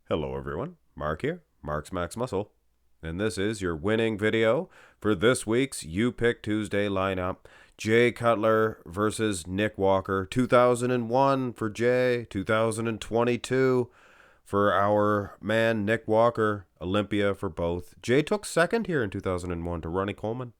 Hello everyone, Mark here, Mark's Max Muscle, and this is your winning video for this week's You Pick Tuesday lineup. Jay Cutler versus Nick Walker, 2001 for Jay, 2022 for our man Nick Walker, Olympia for both. Jay took second here in 2001 to Ronnie Coleman.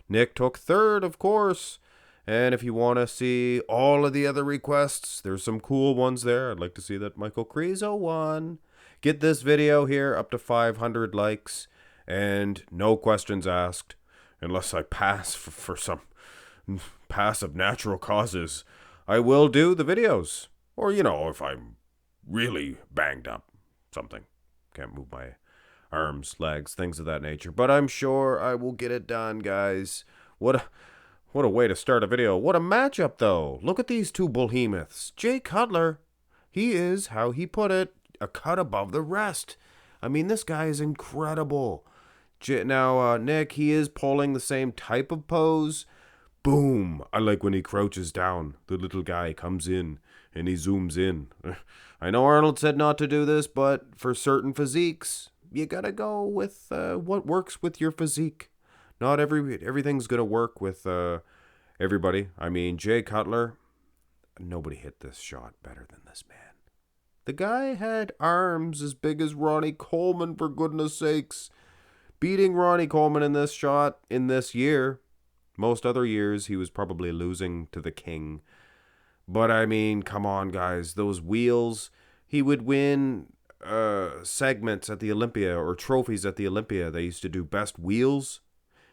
Nick took third, of course. And if you want to see all of the other requests, there's some cool ones there. I'd like to see that Michael Crezo won. Get this video here up to 500 likes and no questions asked unless I pass for some passive natural causes. I will do the videos. Or, if I'm really banged up, something. Can't move my arms, legs, things of that nature. But I'm sure I will get it done, guys. What a way to start a video. What a matchup, though. Look at these two behemoths. Jay Cutler, he is, how he put it, a cut above the rest. I mean, this guy is incredible. Now, Nick, he is pulling the same type of pose. Boom. I like when he crouches down. The little guy comes in and he zooms in. I know Arnold said not to do this, but for certain physiques, you gotta go with what works with your physique. Not everything's gonna work with everybody. I mean, Jay Cutler, nobody hit this shot better than this man. The guy had arms as big as Ronnie Coleman, for goodness sakes. Beating Ronnie Coleman in this shot in this year. Most other years, he was probably losing to the king. But I mean, come on, guys. Those wheels, he would win segments at the Olympia or trophies at the Olympia. They used to do best wheels.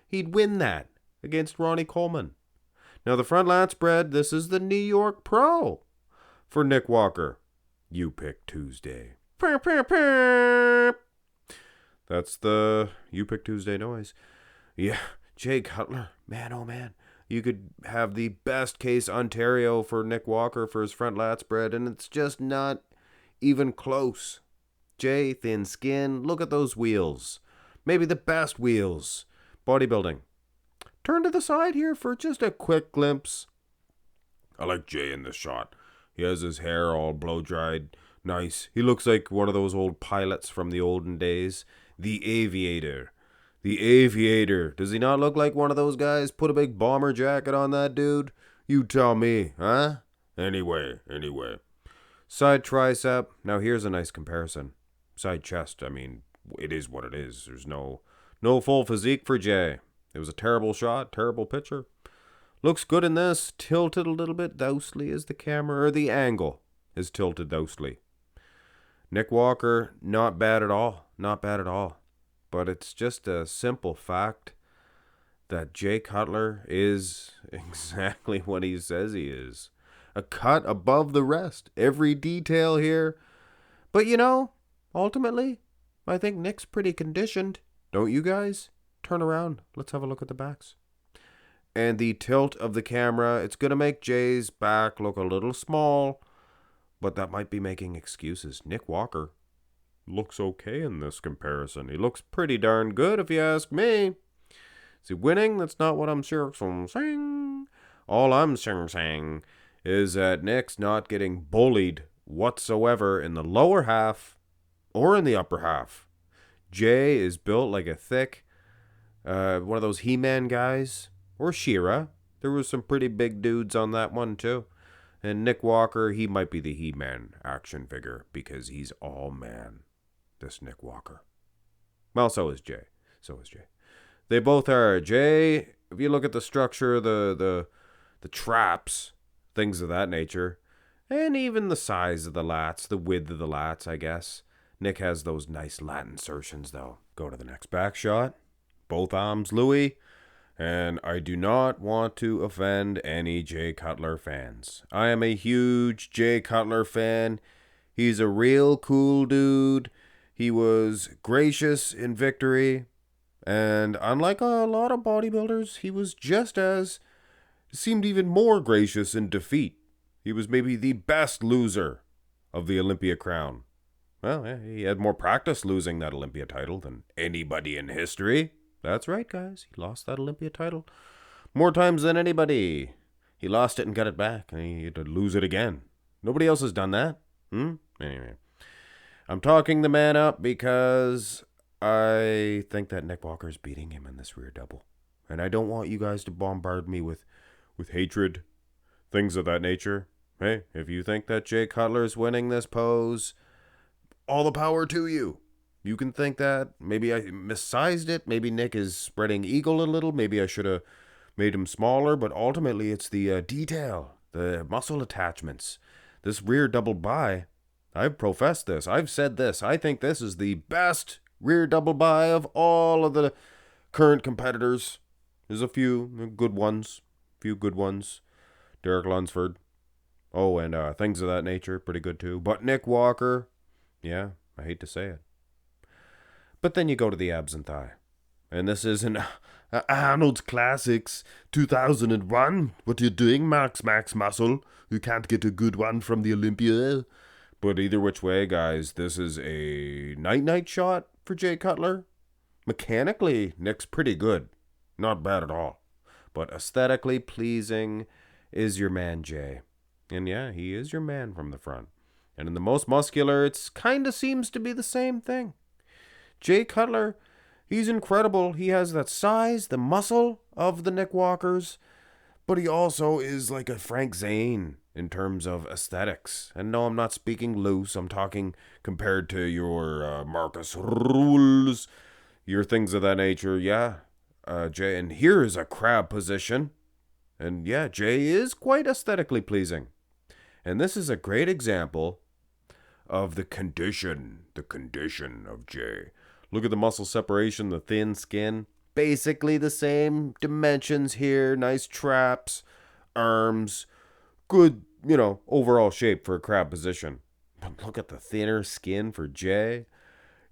He'd win that against Ronnie Coleman. Now, the front lat spread, this is the New York Pro for Nick Walker. You Pick Tuesday. That's the You Pick Tuesday noise. Yeah, Jay Cutler, man, oh man. You could have the best case Ontario for Nick Walker for his front lat spread, and it's just not even close. Jay, thin skin, look at those wheels. Maybe the best wheels. Bodybuilding. Turn to the side here for just a quick glimpse. I like Jay in this shot. He has his hair all blow-dried. Nice. He looks like one of those old pilots from the olden days. The Aviator. The Aviator. Does he not look like one of those guys? Put a big bomber jacket on that dude? You tell me, huh? Anyway. Side tricep. Now here's a nice comparison. Side chest, I mean, it is what it is. There's no full physique for Jay. It was a terrible shot, terrible picture. Looks good in this. Tilted a little bit. Dousely is the camera, or the angle is tilted dousely. Nick Walker, not bad at all. Not bad at all. But it's just a simple fact that Jay Cutler is exactly what he says he is. A cut above the rest. Every detail here. But ultimately, I think Nick's pretty conditioned. Don't you guys? Turn around. Let's have a look at the backs. And the tilt of the camera, it's going to make Jay's back look a little small, but that might be making excuses. Nick Walker looks okay in this comparison. He looks pretty darn good, if you ask me. Is he winning? That's not what I'm saying. All I'm saying is that Nick's not getting bullied whatsoever in the lower half or in the upper half. Jay is built like a thick, one of those He-Man guys. Or She-Ra. There was some pretty big dudes on that one, too. And Nick Walker, he might be the He-Man action figure because he's all man. This Nick Walker. Well, so is Jay. They both are. Jay, if you look at the structure, the traps, things of that nature, and even the size of the lats, the width of the lats, I guess. Nick has those nice lat insertions, though. Go to the next back shot. Both arms, Louis. And I do not want to offend any Jay Cutler fans. I am a huge Jay Cutler fan. He's a real cool dude. He was gracious in victory. And unlike a lot of bodybuilders, he was seemed even more gracious in defeat. He was maybe the best loser of the Olympia crown. Well, he had more practice losing that Olympia title than anybody in history. That's right, guys. He lost that Olympia title more times than anybody. He lost it and got it back, and he had to lose it again. Nobody else has done that. Anyway. I'm talking the man up because I think that Nick Walker's beating him in this rear double. And I don't want you guys to bombard me with hatred, things of that nature. Hey, if you think that Jay Cutler's winning this pose, all the power to you. You can think that. Maybe I missized it. Maybe Nick is spreading eagle a little. Maybe I should have made him smaller. But ultimately, it's the detail, the muscle attachments. This rear double bi, I've professed this. I've said this. I think this is the best rear double bi of all of the current competitors. There's a few good ones. Derek Lunsford. Oh, and things of that nature, pretty good too. But Nick Walker, yeah, I hate to say it. But then you go to the abs and thigh. And this is an Arnold's Classics 2001. What are you doing, Max Muscle? You can't get a good one from the Olympia. But either which way, guys, this is a night-night shot for Jay Cutler. Mechanically, Nick's pretty good. Not bad at all. But aesthetically pleasing is your man, Jay. And yeah, he is your man from the front. And in the most muscular, it's kind of seems to be the same thing. Jay Cutler, he's incredible. He has that size, the muscle of the Nick Walkers, but he also is like a Frank Zane in terms of aesthetics. And no, I'm not speaking loose. I'm talking compared to your Marcus Rules, your things of that nature. Yeah, Jay. And here is a crab position. And yeah, Jay is quite aesthetically pleasing. And this is a great example of the condition of Jay. Look at the muscle separation, the thin skin. Basically the same dimensions here. Nice traps, arms. Good, overall shape for a crab position. But look at the thinner skin for Jay.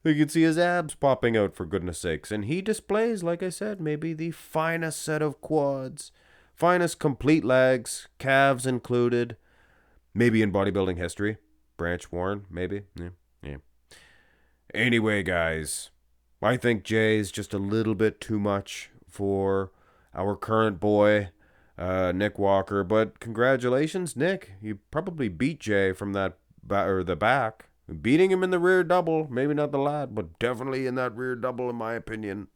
You can see his abs popping out, for goodness sakes. And he displays, like I said, maybe the finest set of quads. Finest complete legs, calves included. Maybe in bodybuilding history. Branch worn, maybe. Yeah. Anyway, guys, I think Jay's just a little bit too much for our current boy, Nick Walker. But congratulations, Nick. You probably beat Jay from the back. Beating him in the rear double, maybe not the lat, but definitely in that rear double, in my opinion.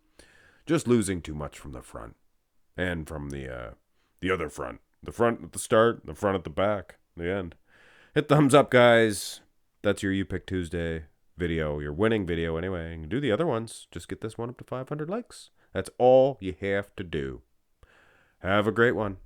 Just losing too much from the front and from the other front. The front at the start, the front at the back, the end. Hit thumbs up, guys. That's your You Pick Tuesday video, your winning video anyway. You can do the other ones. Just get this one up to 500 likes. That's all you have to do. Have a great one.